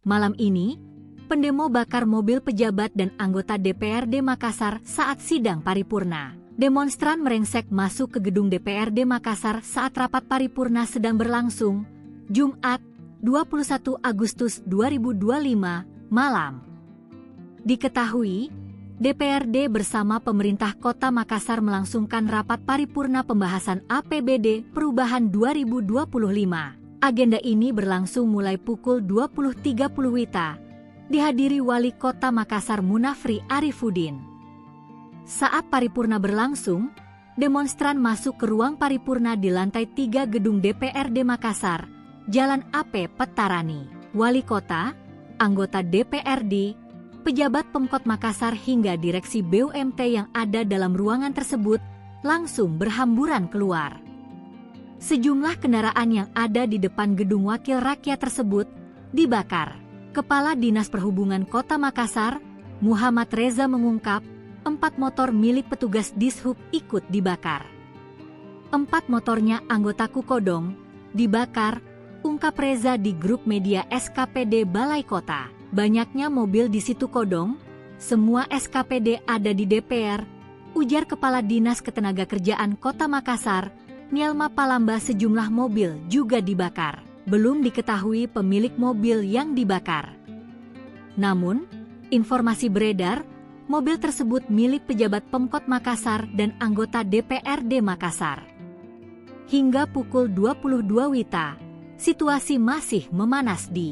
Malam ini, pendemo bakar mobil pejabat dan anggota DPRD Makassar saat sidang paripurna. Demonstran merengsek masuk ke gedung DPRD Makassar saat rapat paripurna sedang berlangsung, Jumat, 21 Agustus 2025, malam. Diketahui, DPRD bersama pemerintah Kota Makassar melangsungkan rapat paripurna pembahasan APBD Perubahan 2025. Agenda ini berlangsung mulai pukul 20.30 WITA, dihadiri Wali Kota Makassar Munafri Arifuddin. Saat paripurna berlangsung, demonstran masuk ke ruang paripurna di lantai 3 gedung DPRD Makassar, Jalan AP Petarani. Wali Kota, anggota DPRD, pejabat Pemkot Makassar hingga direksi BUMT yang ada dalam ruangan tersebut langsung berhamburan keluar. Sejumlah kendaraan yang ada di depan gedung Wakil Rakyat tersebut dibakar. Kepala Dinas Perhubungan Kota Makassar, Muhammad Reza mengungkap, 4 motor milik petugas Dishub ikut dibakar. 4 motornya anggota Kukodong dibakar, ungkap Reza di grup media SKPD Balai Kota. Banyaknya mobil di situ kodong, semua SKPD ada di DPR, ujar Kepala Dinas Ketenagakerjaan Kota Makassar, Nielma Palamba. Sejumlah mobil juga dibakar. Belum diketahui pemilik mobil yang dibakar. Namun, informasi beredar, mobil tersebut milik pejabat Pemkot Makassar dan anggota DPRD Makassar. Hingga pukul 22 WITA, situasi masih memanas di